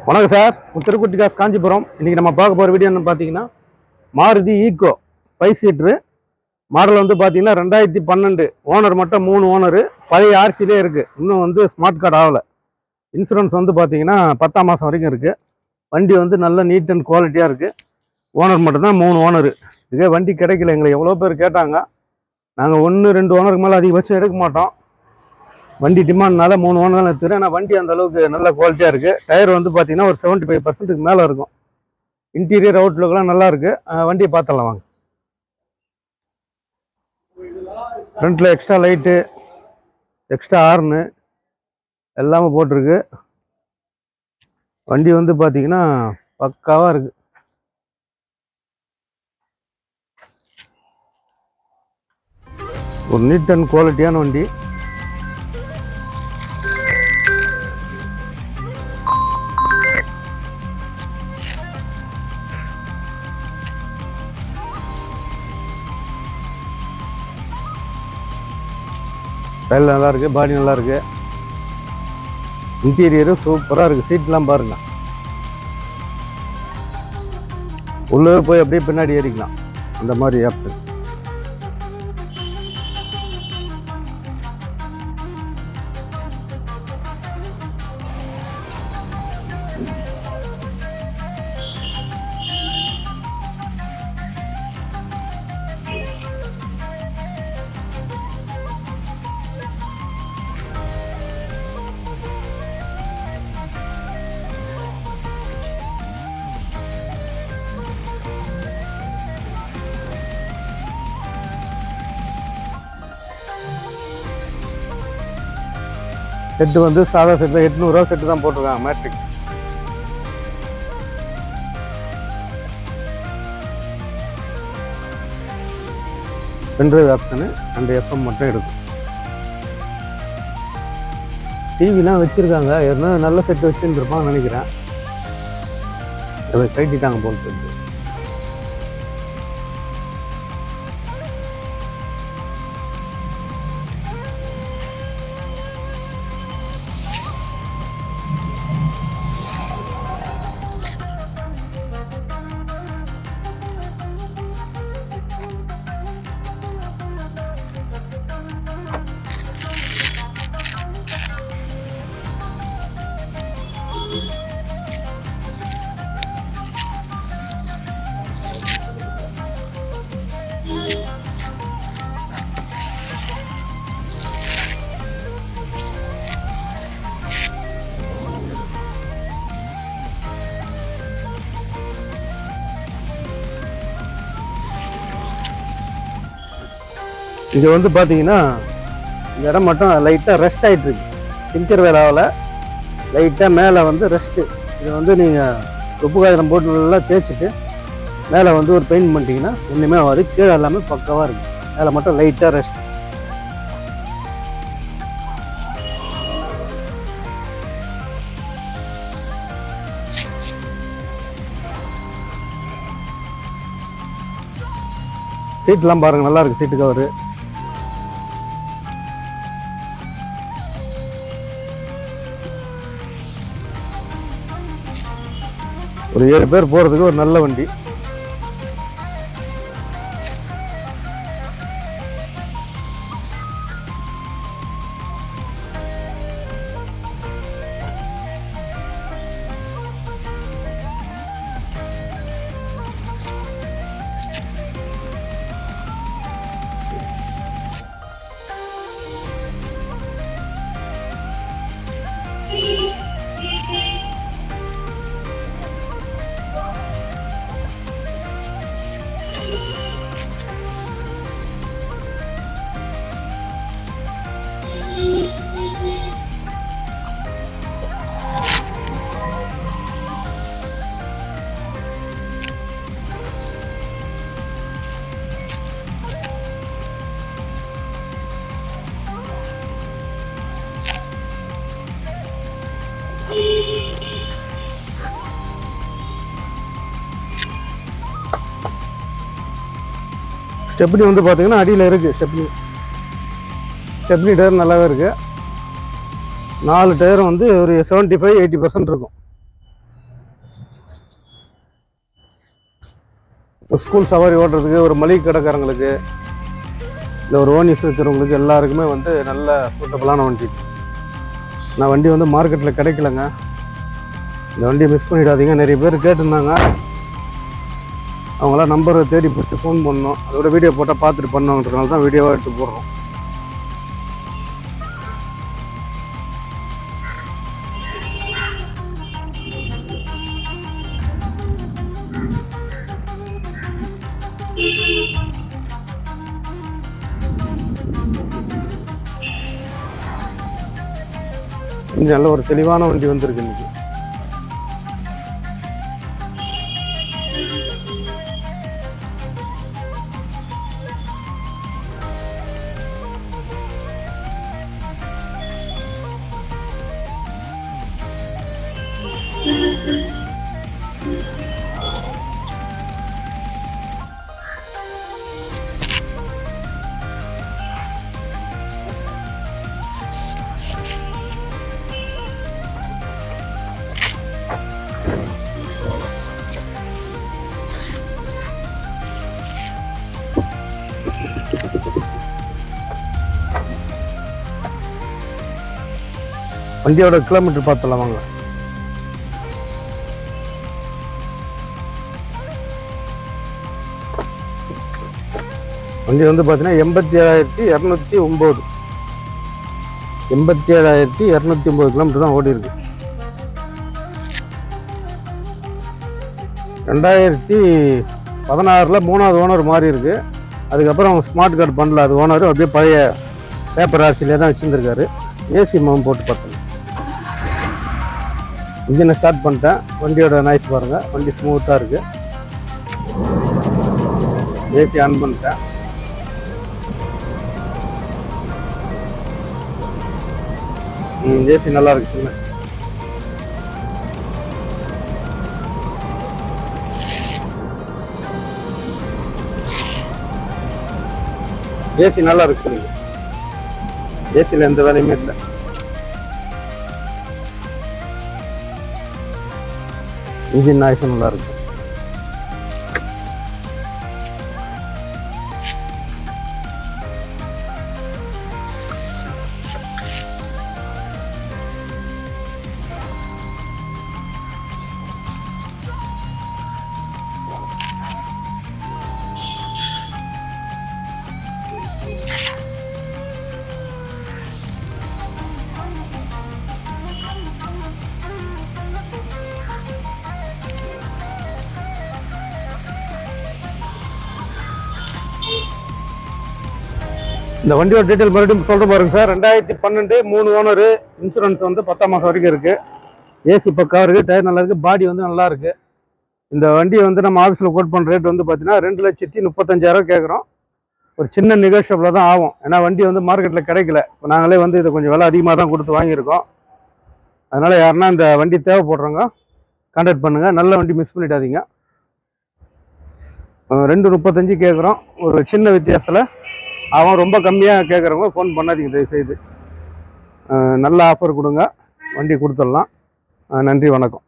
வணக்கம் சார், திருக்குட்டி காசு காஞ்சிபுரம். இன்றைக்கி நம்ம பார்க்க போகிற வீடியோ என்ன பார்த்தீங்கன்னா, மாருதி ஈக்கோ 5 சீட்ரு மாடல் வந்து பார்த்தீங்கன்னா 2012. ஓனர் மட்டும் 3 ஓனரு, பழைய ஆர்சிலே இருக்குது. இன்னும் வந்து ஸ்மார்ட் கார்டு ஆகலை. இன்சூரன்ஸ் வந்து பார்த்தீங்கன்னா 10ஆம் மாதம் வரைக்கும் இருக்குது. வண்டி வந்து நல்ல நீட் அண்ட் குவாலிட்டியாக இருக்குது. ஓனர் மட்டும்தான் 3 ஓனரு. இதே வண்டி கிடைக்கல, எங்களை எவ்வளோ பேர் கேட்டாங்க. நாங்கள் 1-2 ஓனருக்கு மேலே அதிகபட்சம் எடுக்க மாட்டோம். வண்டி டிமாண்ட்னால 3 ஓனர் தான் எடுத்துக்கிறேன். ஆனால் வண்டி அந்த அளவுக்கு நல்ல குவாலிட்டியாக இருக்குது. டயர் வந்து பார்த்தீங்கன்னா ஒரு 75% மேலே இருக்கும். இன்டீரியர் அவுட்லுக்கெலாம் நல்லா இருக்குது. வண்டியை பார்த்துடலாம் வாங்க. ஃப்ரண்ட்டில் எக்ஸ்ட்ரா லைட்டு, எக்ஸ்ட்ரா ஹார்னு எல்லாமே போட்டிருக்கு. வண்டி வந்து பார்த்தீங்கன்னா பக்காவாக இருக்குது. ஒரு நீட் அண்ட் குவாலிட்டியான வண்டி. டைல் நல்லா இருக்குது, பாடி நல்லா இருக்குது, இன்டீரியரும் சூப்பராக இருக்குது. சீட்லாம் பாருங்க, உள்ளே போய் அப்படியே பின்னாடி ஏறிக்கலாம், அந்த மாதிரி ஆப்ஷன். செட்டு வந்து சாதா செட்டில் 800 ரூபா செட்டு தான் போட்டிருக்காங்க. Matrix pendrive option and FM மட்டும் எடுக்கும். டிவிலாம் வச்சுருக்காங்க. ஏன்னா நல்ல செட்டு வச்சுருப்பான்னு நினைக்கிறேன். அதை கைட்டிட்டாங்க போல் செட்டு. இது வந்து பார்த்தீங்கன்னா இந்த இடம் மட்டும் லைட்டாக ரெஸ்ட் ஆகிட்டு இருக்கு. டிங்கர் வேலை ஆகலை, லைட்டாக மேலே வந்து ரெஸ்ட்டு. இது வந்து நீங்கள் உப்பு காகிதம் போட்டு நல்லா தேய்ச்சிட்டு மேலே வந்து ஒரு பெயிண்ட் பண்ணிட்டீங்கன்னா ஒன்றுமே ஆகாது. கீழே எல்லாமே பக்காவாக இருக்குது. மேலே மட்டும் லைட்டாக ரெஸ்ட். சீட்லாம் பாருங்கள், நல்லா இருக்குது. சீட்டு கவரு ஒரு 7 பேர் போகிறதுக்கு ஒரு நல்ல வண்டி. ஸ்டெப்னி வந்து பார்த்தீங்கன்னா அடியில் இருக்குது. ஸ்டெப்னி டயர் நல்லாவே இருக்குது. 4 டயரும் வந்து ஒரு 75-80% இருக்கும். ஒரு ஸ்கூல் சவாரி ஓட்டுறதுக்கு, ஒரு மளிகை கடைக்காரங்களுக்கு, இல்லை ஒரு ஓனிஸ் இருக்கிறவங்களுக்கு எல்லாருக்குமே வந்து நல்ல சூட்டபுளான வண்டி. நான் வண்டி வந்து மார்க்கெட்டில் கிடைக்கலங்க. இந்த வண்டியை மிஸ் பண்ணிடாதீங்க. நிறைய பேர் கேட்டிருந்தாங்க. அவங்களாம் நம்பரை தேடி பிடிச்சி ஃபோன் பண்ணோம். அதோட வீடியோ போட்டால் பார்த்துட்டு பண்ணோன்றதுனால தான் வீடியோவாக எடுத்து போடுறோம். இங்கே நல்ல ஒரு தெளிவான வண்டி வந்திருக்கு இன்னைக்கு. வண்டியோட கிலோமீட்டர் பார்த்துலாம் வாங்க. வண்டி வந்து பார்த்தீங்கன்னா 87,209 87,209 கிலோமீட்டர் தான் ஓடி இருக்கு. 2016 3வது ஓனர் மாறி இருக்கு. அதுக்கப்புறம் அவங்க ஸ்மார்ட் கார்டு பண்ணல. அது ஓனர் அப்படியே பழைய பேப்பர் ஆர்சிலே தான் வச்சுருந்துருக்காரு. ஏசி மம் போட்டு பார்த்தேன். இன்ஜினை ஸ்டார்ட் பண்ணிட்டேன். வண்டியோட நாய்ஸ் பாருங்கள். வண்டி ஸ்மூத்தாக இருக்குது. ஏசி ஆன் பண்ணிட்டேன். ஏசி நல்லா இருக்கு. சின்ன ஏசி நல்லா இருக்கு. ஏசியில் எந்த வேலையுமே இல்லை. இன்ஜின் நாய்ஸ் நல்லா இருக்கு. இந்த வண்டியோட டீட்டெயில் மறுபடியும் சொல்கிற பாருங்க சார். 2012 3 ஓனரு. இன்சூரன்ஸ் வந்து 10ஆம் மாதம் வரைக்கும் இருக்குது. ஏசி பக்காவாக இருக்குது. டயர் நல்லா இருக்குது. பாடி வந்து நல்லா இருக்குது. இந்த வண்டியை வந்து நம்ம ஆஃபீஸில் கோட் பண்ணுற ரேட் வந்து பார்த்தீங்கன்னா 2,35,000 கேட்குறோம். ஒரு சின்ன நெகோஷியபிளாக தான் ஆகும். ஏன்னா வண்டி வந்து மார்க்கெட்டில் கிடைக்கல. இப்போ நாங்களே வந்து இதை கொஞ்சம் விலை அதிகமாக தான் கொடுத்து வாங்கியிருக்கோம். அதனால் யாருன்னா இந்த வண்டி தேவைப்படுறவங்க கான்டாக்ட் பண்ணுங்கள். நல்ல வண்டி மிஸ் பண்ணிடாதீங்க. 2,35 கேட்குறோம். ஒரு சின்ன வித்தியாசத்தில் அவன் ரொம்ப கம்மியாக கேட்குறவங்க ஃபோன் பண்ணாதீங்க தயவுசெய்து. நல்ல ஆஃபர் கொடுங்க. வண்டி கொடுத்துடலாம். நன்றி, வணக்கம்.